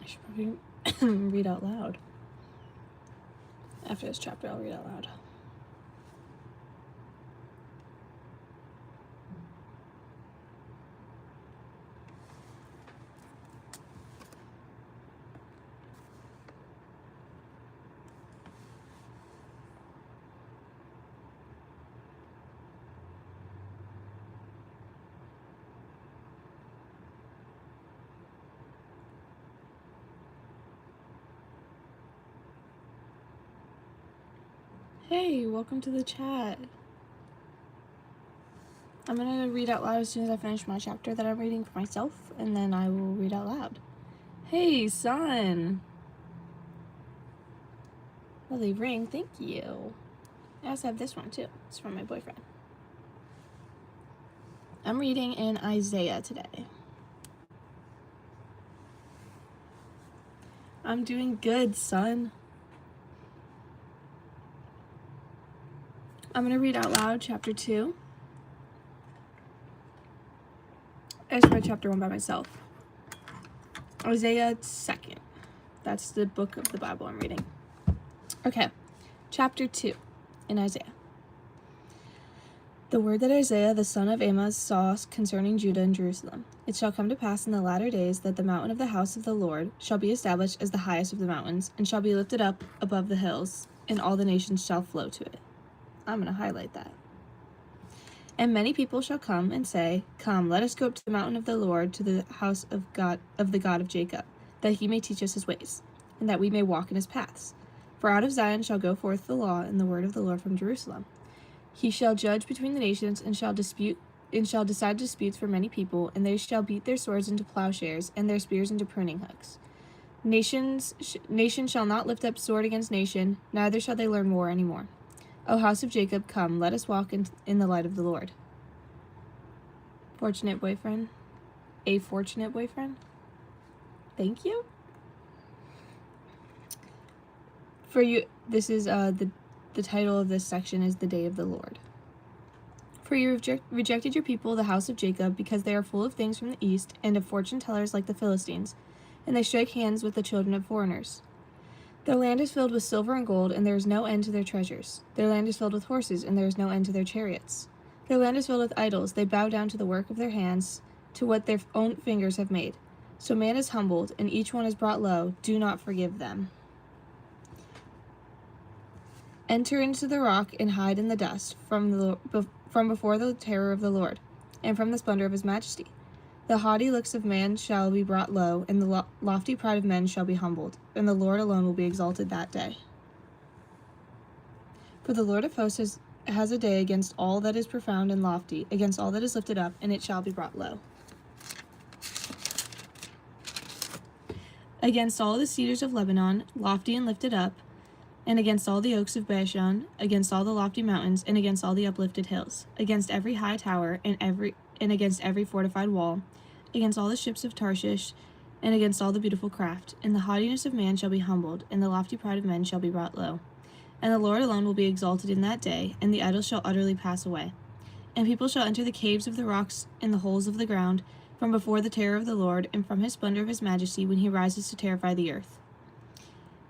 I should probably read out loud. After this chapter, I'll read out loud. Hey, welcome to the chat. I'm gonna read out loud as soon as I finish my chapter that I'm reading for myself, and then I will read out loud. Hey, son! Lovely ring, thank you. I also have this one too. It's from my boyfriend. I'm reading in Isaiah today. I'm doing good, son. I'm gonna read out loud chapter 2. I just read chapter 1 by myself. Isaiah 2nd. That's the book of the Bible I'm reading. Okay, chapter 2 in Isaiah. The word that Isaiah the son of Amoz saw concerning Judah and Jerusalem. It shall come to pass in the latter days that the mountain of the house of the Lord shall be established as the highest of the mountains, and shall be lifted up above the hills, and all the nations shall flow to it. I'm going to highlight that. And many people shall come and say, Come, let us go up to the mountain of the Lord, to the house of God, of the God of Jacob, that he may teach us his ways, and that we may walk in his paths. For out of Zion shall go forth the law and the word of the Lord from Jerusalem. He shall judge between the nations, and shall decide disputes for many people, and they shall beat their swords into plowshares, and their spears into pruning hooks. Nation shall not lift up sword against nation, neither shall they learn war any more. O house of Jacob, come, let us walk in the light of the Lord. Fortunate boyfriend. A fortunate boyfriend. Thank you. For you, this is the title of this section is The Day of the Lord. For you rejected your people, the house of Jacob, because they are full of things from the east, and of fortune tellers like the Philistines, and they strike hands with the children of foreigners. Their land is filled with silver and gold, and there is no end to their treasures. Their land is filled with horses, and there is no end to their chariots. Their land is filled with idols. They bow down to the work of their hands, to what their own fingers have made. So man is humbled, and each one is brought low. Do not forgive them. Enter into the rock and hide in the dust from before the terror of the Lord, and from the splendor of his majesty. The haughty looks of man shall be brought low, and the lofty pride of men shall be humbled, and the Lord alone will be exalted that day. For the Lord of hosts has a day against all that is profound and lofty, against all that is lifted up, and it shall be brought low. Against all the cedars of Lebanon, lofty and lifted up, and against all the oaks of Bashan, against all the lofty mountains, and against all the uplifted hills, against every high tower, and against every fortified wall, against all the ships of Tarshish, and against all the beautiful craft. And the haughtiness of man shall be humbled, and the lofty pride of men shall be brought low. And the Lord alone will be exalted in that day, and the idols shall utterly pass away. And people shall enter the caves of the rocks and the holes of the ground, from before the terror of the Lord, and from his splendor of his majesty, when he rises to terrify the earth.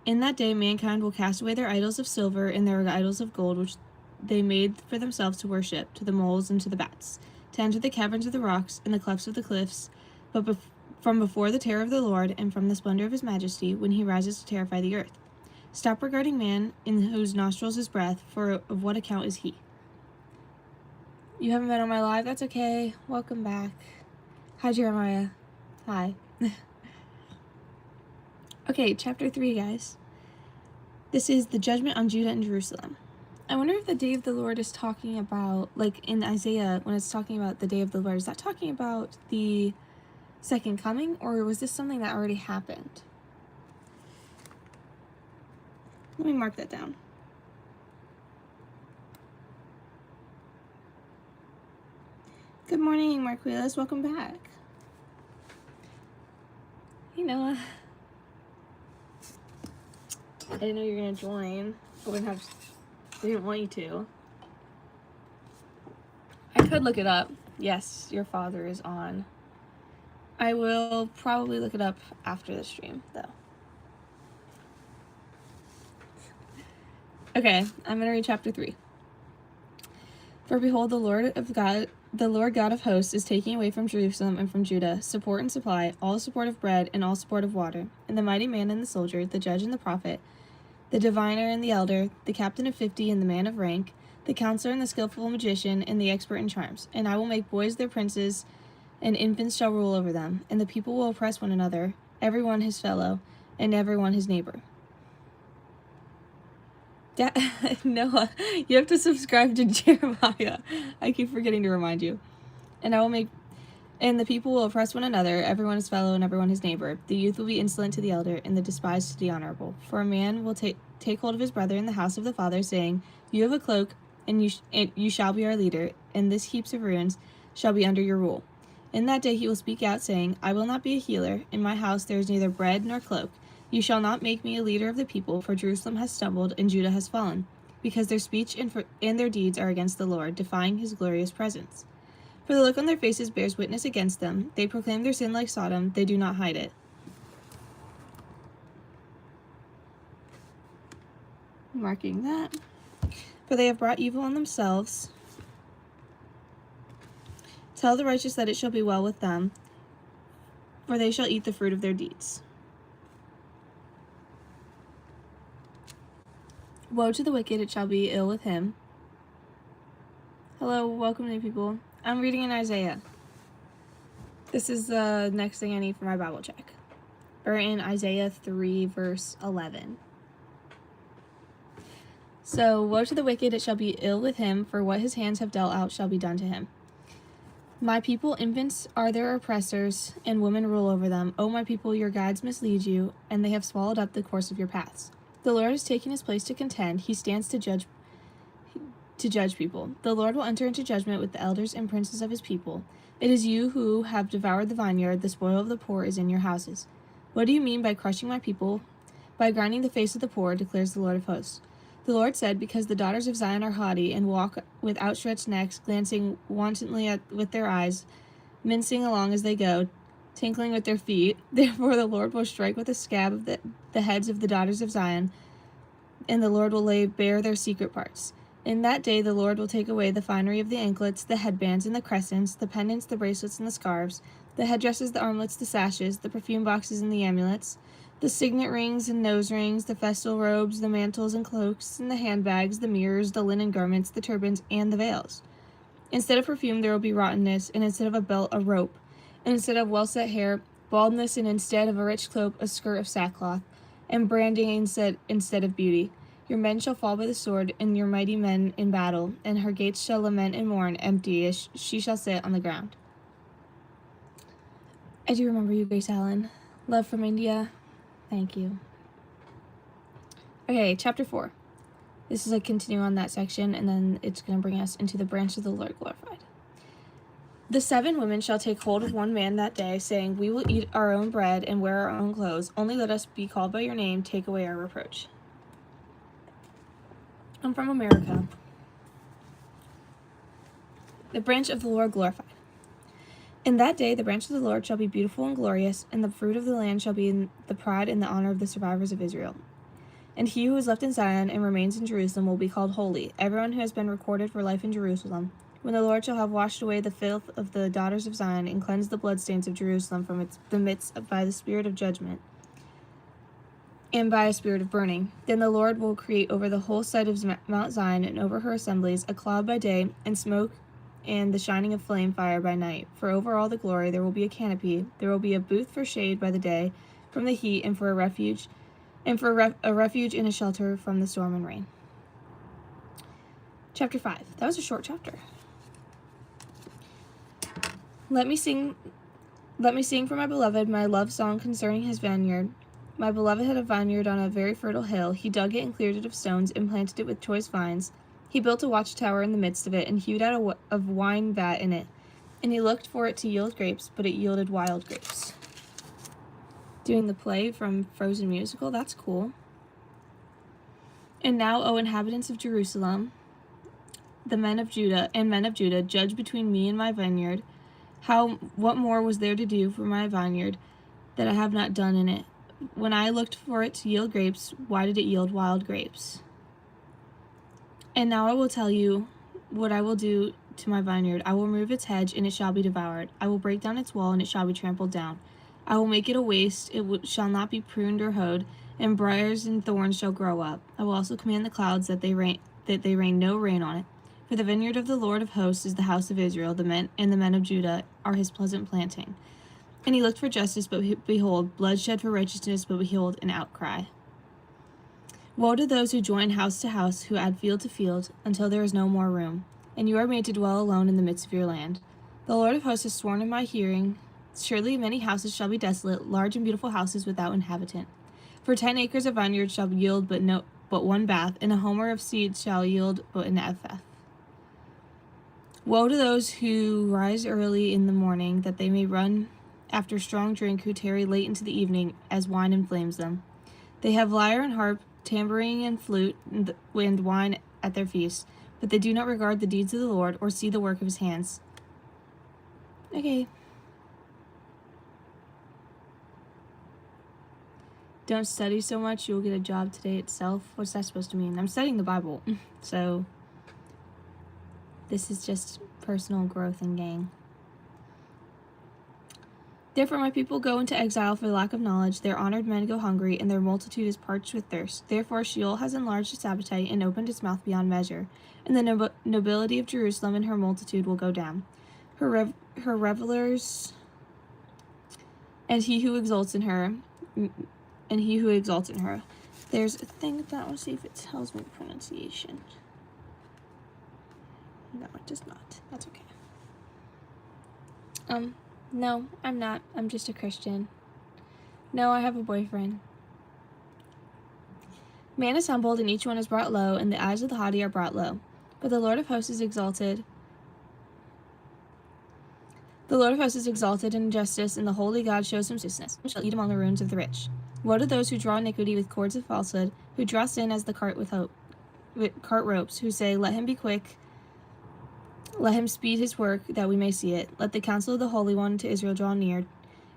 In that day mankind will cast away their idols of silver and their idols of gold, which they made for themselves to worship, to the moles and to the bats, to enter the caverns of the rocks and the clefts of the cliffs, but from before the terror of the Lord, and from the splendor of his majesty, when he rises to terrify the earth. Stop regarding man, in whose nostrils is breath, for of what account is he? You haven't been on my live? That's okay. Welcome back. Hi, Jeremiah. Hi. Okay, chapter 3, guys. This is the judgment on Judah and Jerusalem. I wonder if the day of the Lord is talking about, like in Isaiah, when it's talking about the day of the Lord, is that talking about the second coming, or was this something that already happened? Let me mark that down. Good morning, Marquelis. Welcome back. Hey, Noah. I didn't know you were going to join. I didn't want you to. I could look it up. Yes, your father is on. I will probably look it up after the stream, though. Okay, I'm going to read chapter 3. For behold, the Lord God of hosts is taking away from Jerusalem and from Judah support and supply, all support of bread and all support of water, and the mighty man and the soldier, the judge and the prophet, the diviner and the elder, the captain of 50 and the man of rank, the counselor and the skillful magician and the expert in charms. And I will make boys their princes, and infants shall rule over them, and the people will oppress one another, every one his fellow, and every one his neighbor. Noah, you have to subscribe to Jeremiah. I keep forgetting to remind you. And the people will oppress one another, everyone his fellow and everyone his neighbor. The youth will be insolent to the elder, and the despised to the honorable. For a man will take hold of his brother in the house of the father, saying, You have a cloak, and you shall be our leader, and this heaps of ruins shall be under your rule. In that day he will speak out, saying, I will not be a healer. In my house there is neither bread nor cloak. You shall not make me a leader of the people, for Jerusalem has stumbled, and Judah has fallen, because their speech and their deeds are against the Lord, defying his glorious presence. For the look on their faces bears witness against them. They proclaim their sin like Sodom, they do not hide it. Marking that. For they have brought evil on themselves. Tell the righteous that it shall be well with them, for they shall eat the fruit of their deeds. Woe to the wicked, it shall be ill with him. Hello, welcome new people. I'm reading in Isaiah. This is the next thing I need for my Bible check. Or in Isaiah 3, verse 11. So, woe to the wicked, it shall be ill with him, for what his hands have dealt out shall be done to him. My people, infants are their oppressors, and women rule over them. O my people, your guides mislead you, and they have swallowed up the course of your paths. The Lord is taking his place to contend. He stands to judge people. The Lord will enter into judgment with the elders and princes of his people. It is you who have devoured the vineyard. The spoil of the poor is in your houses. What do you mean by crushing my people? By grinding the face of the poor, declares the Lord of hosts. The Lord said, because the daughters of Zion are haughty and walk with outstretched necks, glancing wantonly with their eyes, mincing along as they go, tinkling with their feet. Therefore the Lord will strike with a scab of the heads of the daughters of Zion, and the Lord will lay bare their secret parts. In that day the Lord will take away the finery of the anklets, the headbands and the crescents, the pendants, the bracelets and the scarves, the headdresses, the armlets, the sashes, the perfume boxes and the amulets, the signet rings and nose rings, the festal robes, the mantles and cloaks, and the handbags, the mirrors, the linen garments, the turbans, and the veils. Instead of perfume there will be rottenness, and instead of a belt, a rope, and instead of well-set hair, baldness, and instead of a rich cloak, a skirt of sackcloth, and branding instead of beauty. Your men shall fall by the sword, and your mighty men in battle, and her gates shall lament and mourn, empty as she shall sit on the ground. I do remember you, Grace Allen. Love from India. Thank you. Okay, chapter 4. This is a continue on that section, and then it's going to bring us into the branch of the Lord glorified. The 7 women shall take hold of one man that day, saying, We will eat our own bread and wear our own clothes. Only let us be called by your name. Take away our reproach. I'm from America. The branch of the Lord glorified. In that day the branch of the Lord shall be beautiful and glorious, and the fruit of the land shall be in the pride and the honor of the survivors of Israel. And he who is left in Zion and remains in Jerusalem will be called holy, everyone who has been recorded for life in Jerusalem. When the Lord shall have washed away the filth of the daughters of Zion, and cleansed the bloodstains of Jerusalem from the midst by the spirit of judgment, and by a spirit of burning, then the Lord will create over the whole site of Mount Zion and over her assemblies a cloud by day, and smoke and the shining of flame fire by night. For over all the glory there will be a canopy. There will be a booth for shade by the day from the heat, and for a refuge, and a refuge and a shelter from the storm and rain. Chapter 5. That was a short chapter. Let me sing for my beloved my love song concerning his vineyard. My beloved had a vineyard on a very fertile hill. He dug it and cleared it of stones, and planted it with choice vines. He built a watchtower in the midst of it, and hewed out a wine vat in it. And he looked for it to yield grapes, but it yielded wild grapes. Doing the play from Frozen musical, that's cool. And now, O inhabitants of Jerusalem, the men of Judah, judge between me and my vineyard. What more was there to do for my vineyard that I have not done in it? When I looked for it to yield grapes, why did it yield wild grapes? And now I will tell you what I will do to my vineyard. I will remove its hedge, and it shall be devoured. I will break down its wall, and it shall be trampled down. I will make it a waste, shall not be pruned or hoed, and briars and thorns shall grow up. I will also command the clouds that they rain no rain on it. For the vineyard of the Lord of hosts is the house of Israel, the men of Judah are his pleasant planting. And he looked for justice, but behold, bloodshed for righteousness, but behold, an outcry. Woe to those who join house to house, who add field to field, until there is no more room, and you are made to dwell alone in the midst of your land. The Lord of hosts has sworn in my hearing, surely many houses shall be desolate, large and beautiful houses without inhabitant. For 10 acres of vineyard shall yield but one bath, and a homer of seed shall yield but an ephah. Woe to those who rise early in the morning, that they may run after strong drink, who tarry late into the evening, as wine inflames them. They have lyre and harp, tambourine and flute, and wine at their feasts, but they do not regard the deeds of the Lord, or see the work of his hands. Okay. Don't study so much, you'll get a job today itself. What's that supposed to mean? I'm studying the Bible, so this is just personal growth and gain. Therefore my people go into exile for lack of knowledge, their honored men go hungry, and their multitude is parched with thirst. Therefore Sheol has enlarged its appetite, and opened its mouth beyond measure, and the nobility of Jerusalem and her multitude will go down. Her revelers, and he who exalts in her, There's a thing with that. I want to see if it tells me the pronunciation. No, it does not. That's okay. No, I'm not. I'm just a Christian. No, I have a boyfriend. Man is humbled, and each one is brought low, and the eyes of the haughty are brought low. But the Lord of hosts is exalted. The Lord of hosts is exalted in justice, and the holy God shows him justice, and shall eat among the ruins of the rich. Woe to those who draw iniquity with cords of falsehood, who draw sin as the cart with cart ropes, who say, "Let him be quick, let him speed his work, that we may see it. Let the counsel of the Holy One to Israel draw near,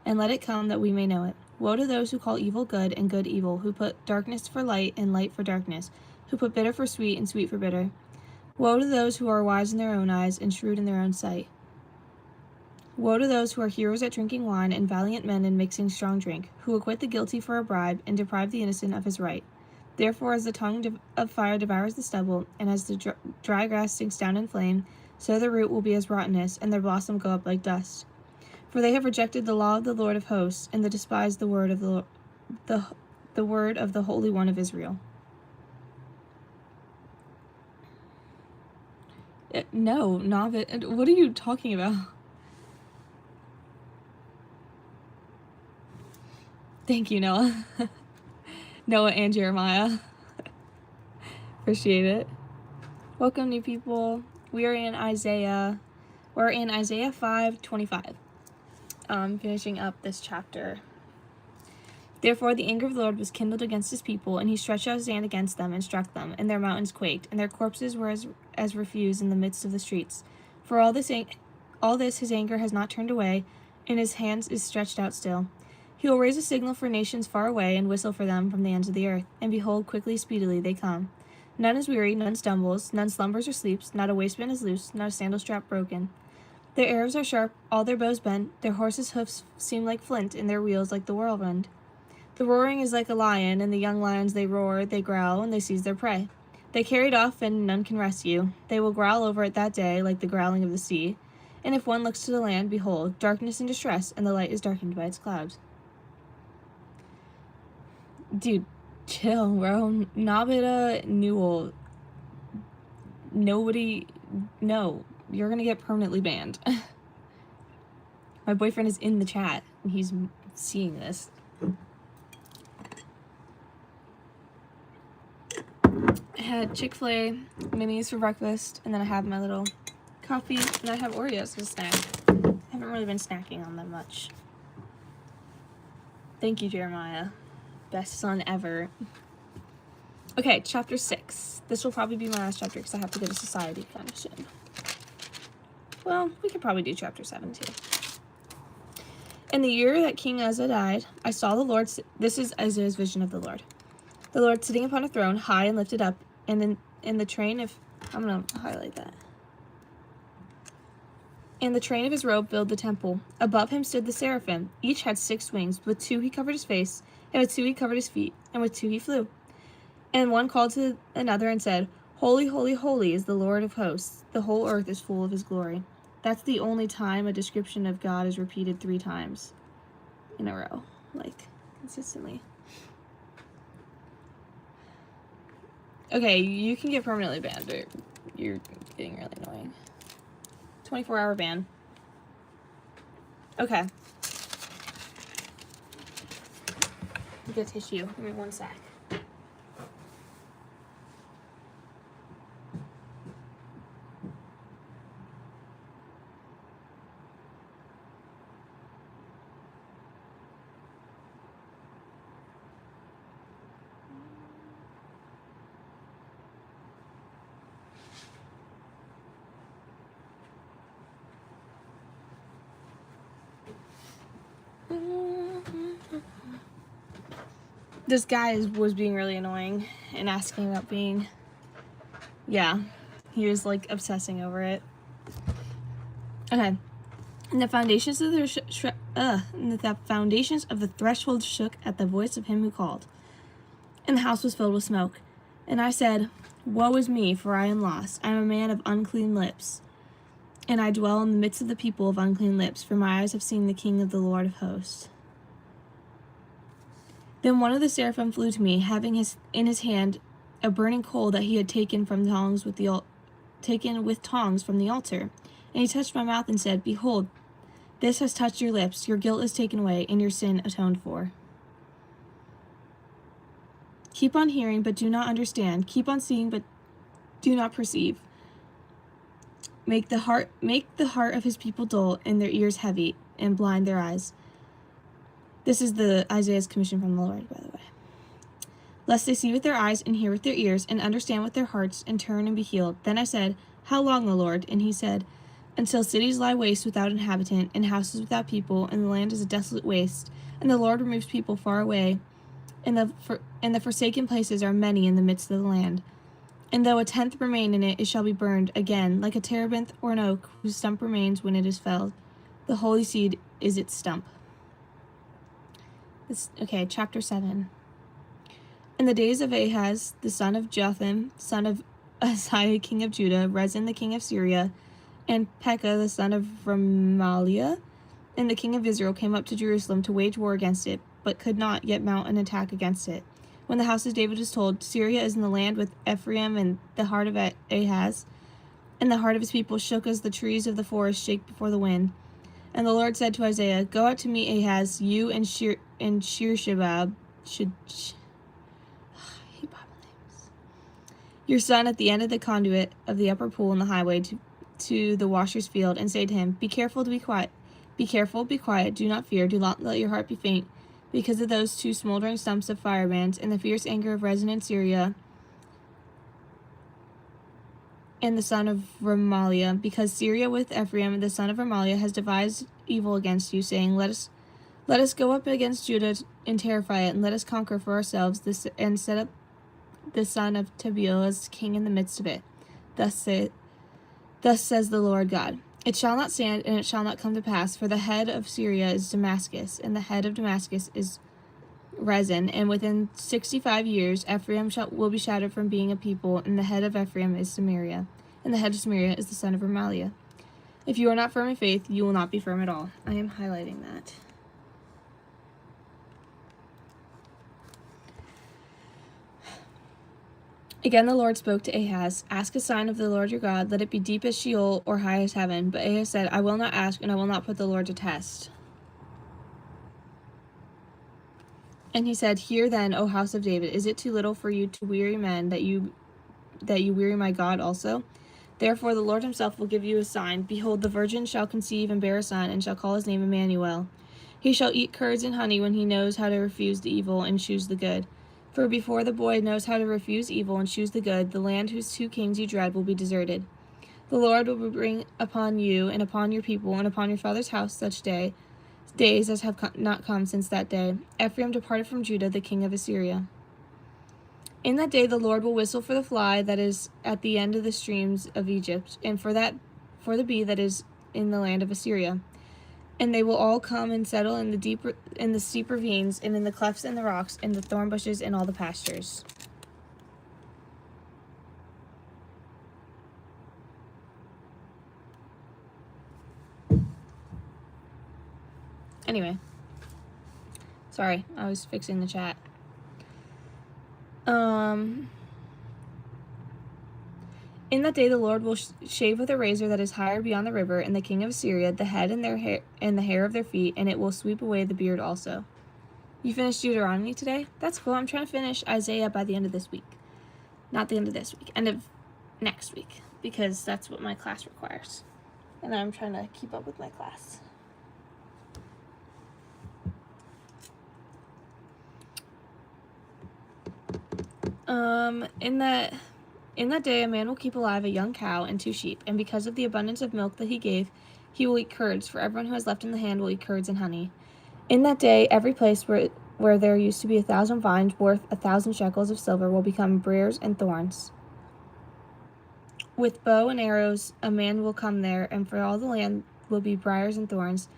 and let it come, that we may know it." Woe to those who call evil good, and good evil, who put darkness for light, and light for darkness, who put bitter for sweet, and sweet for bitter. Woe to those who are wise in their own eyes, and shrewd in their own sight. Woe to those who are heroes at drinking wine, and valiant men in mixing strong drink, who acquit the guilty for a bribe, and deprive the innocent of his right. Therefore, as the tongue of fire devours the stubble, and as the dry grass sinks down in flame, so their root will be as rottenness, and their blossom go up like dust. For they have rejected the law of the Lord of hosts, and they despised the word of the word of the Holy One of Israel. No, Navid, what are you talking about? Thank you, Noah. Noah and Jeremiah. Appreciate it. Welcome, new people. We are in Isaiah. We're in Isaiah 5:25. Finishing up this chapter. Therefore the anger of the Lord was kindled against his people, and he stretched out his hand against them, and struck them, and their mountains quaked, and their corpses were as refuse in the midst of the streets. For all this his anger has not turned away, and his hand is stretched out still. He will raise a signal for nations far away, and whistle for them from the ends of the earth. And behold, quickly, speedily they come. None is weary, none stumbles, none slumbers or sleeps, not a waistband is loose, not a sandal strap broken. Their arrows are sharp, all their bows bent, their horses' hoofs seem like flint, and their wheels like the whirlwind. The roaring is like a lion, and the young lions they roar, they growl, and they seize their prey. They carry it off, and none can rescue. They will growl over it that day, like the growling of the sea. And if one looks to the land, behold, darkness and distress, and the light is darkened by its clouds. Dude, chill, bro. Nabida Newell. No, you're gonna get permanently banned. My boyfriend is in the chat, and he's seeing this. I had Chick-fil-A minis for breakfast, and then I have my little coffee, and I have Oreos as a snack. I haven't really been snacking on them much. Thank you, Jeremiah. Best son ever. Okay, chapter 6. This will probably be my last chapter because I have to go to society kind of soon. Well, we could probably do chapter 7 too. In the year that King Uzziah died, I saw the Lord. This is Isaiah's vision of the Lord. The Lord sitting upon a throne, high and lifted up, and in the train of, I'm going to highlight that. And the train of his robe filled the temple. Above him stood the seraphim. Each had 6 wings. With 2 he covered his face, and with 2 he covered his feet, and with 2 he flew. And one called to another and said, Holy, holy, holy is the Lord of hosts. The whole earth is full of his glory. That's the only time a description of God is repeated 3 times in a row, like, consistently. Okay, you can get permanently banned, but you're getting really annoying. 24-hour ban. Okay. Get a tissue. Give me 1 sec. This guy was being really annoying and asking about being, yeah, he was like obsessing over it. Okay, and the foundations of the foundations of the threshold shook at the voice of him who called, and the house was filled with smoke. And I said, Woe is me, for I am lost. I am a man of unclean lips, and I dwell in the midst of the people of unclean lips, for my eyes have seen the King of the Lord of hosts. Then one of the seraphim flew to me, having in his hand a burning coal that he had taken with tongs from the altar. And he touched my mouth and said, Behold, this has touched your lips. Your guilt is taken away, and your sin atoned for. Keep on hearing, but do not understand. Keep on seeing, but do not perceive. Make the heart of his people dull, and their ears heavy, and blind their eyes. This is the Isaiah's commission from the Lord, by the way. Lest they see with their eyes, and hear with their ears, and understand with their hearts, and turn and be healed. Then I said, How long, O Lord? And he said, Until cities lie waste without inhabitant, and houses without people, and the land is a desolate waste, and the Lord removes people far away, and the forsaken places are many in the midst of the land. And though 1/10 remain in it, it shall be burned again, like a terebinth or an oak, whose stump remains when it is felled. The holy seed is its stump. Okay, chapter 7. In the days of Ahaz, the son of Jotham, son of Uzziah, king of Judah, Rezin, the king of Syria, and Pekah, the son of Remaliah, and the king of Israel came up to Jerusalem to wage war against it, but could not yet mount an attack against it. When the house of David was told, Syria is in the land with Ephraim, and the heart of Ahaz, and the heart of his people shook as the trees of the forest shake before the wind. And the Lord said to Isaiah, Go out to meet Ahaz, you and Shir-Shabab, your son, at the end of the conduit of the upper pool in the highway to the washer's field, and say to him, Be careful to be quiet. Be careful, be quiet, do not fear, do not let your heart be faint, because of those 2 smoldering stumps of firebrands, and the fierce anger of Rezin in Syria, and the son of Remaliah, because Syria with Ephraim, the son of Remaliah, has devised evil against you, saying, Let us go up against Judah and terrify it, and let us conquer for ourselves and set up the son of Tabeel as king in the midst of it. Thus says the Lord God. It shall not stand, and it shall not come to pass, for the head of Syria is Damascus, and the head of Damascus is Rezin, and within 65 years Ephraim will be shattered from being a people, and the head of Ephraim is Samaria, and the head of Samaria is the son of Remaliah. If you are not firm in faith, you will not be firm at all. I am highlighting that. Again the Lord spoke to Ahaz, Ask a sign of the Lord your God, let it be deep as Sheol or high as heaven. But Ahaz said, I will not ask, and I will not put the Lord to test. And he said, Hear then, O house of David, is it too little for you to weary men that you weary my God also? Therefore the Lord himself will give you a sign. Behold, the virgin shall conceive and bear a son, and shall call his name Emmanuel. He shall eat curds and honey when he knows how to refuse the evil and choose the good. For before the boy knows how to refuse evil and choose the good, the land whose 2 kings you dread will be deserted. The Lord will bring upon you and upon your people and upon your father's house days as have not come since that day. Ephraim departed from Judah, the king of Assyria. In that day the Lord will whistle for the fly that is at the end of the streams of Egypt, and for the bee that is in the land of Assyria. And they will all come and settle in the steep ravines, and in the clefts and the rocks, and the thorn bushes and all the pastures. Anyway. Sorry, I was fixing the chat. In that day the Lord will shave with a razor that is higher beyond the river, and the king of Assyria, the head and their hair and the hair of their feet, and it will sweep away the beard also. You finished Deuteronomy today? That's cool. I'm trying to finish Isaiah by the end of this week. Not the end of this week, end of next week, because that's what my class requires. And I'm trying to keep up with my class. In that day a man will keep alive a young cow and 2 sheep, and because of the abundance of milk that he gave, he will eat curds, for everyone who has left in the hand will eat curds and honey. In that day every place where there used to be 1,000 vines worth 1,000 shekels of silver will become briars and thorns. With bow and arrows a man will come there, and for all the land will be briars and thorns.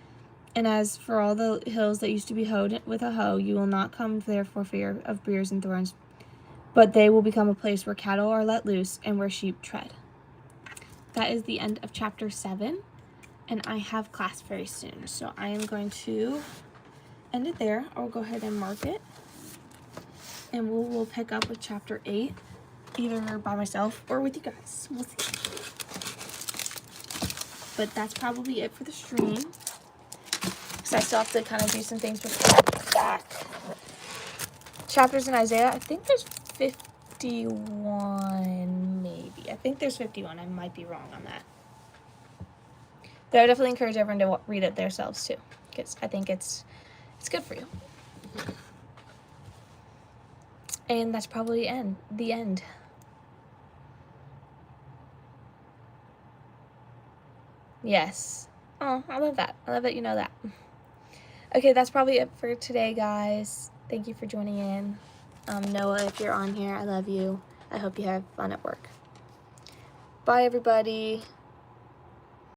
And as for all the hills that used to be hoed with a hoe, you will not come there for fear of briars and thorns, but they will become a place where cattle are let loose and where sheep tread. That is the end of chapter 7, and I have class very soon, so I am going to end it there. I'll go ahead and mark it, and we'll pick up with chapter 8, either by myself or with you guys. We'll see. But that's probably it for the stream, because I still have to kind of do some things before I get back. Chapters in Isaiah, I think there's 51, maybe. I think there's 51. I might be wrong on that. But I would definitely encourage everyone to read it themselves too, because I think it's good for you. And that's probably the end. Yes. Oh, I love that. I love that you know that. Okay, that's probably it for today, guys. Thank you for joining in. Noah, if you're on here, I love you. I hope you have fun at work. Bye, everybody.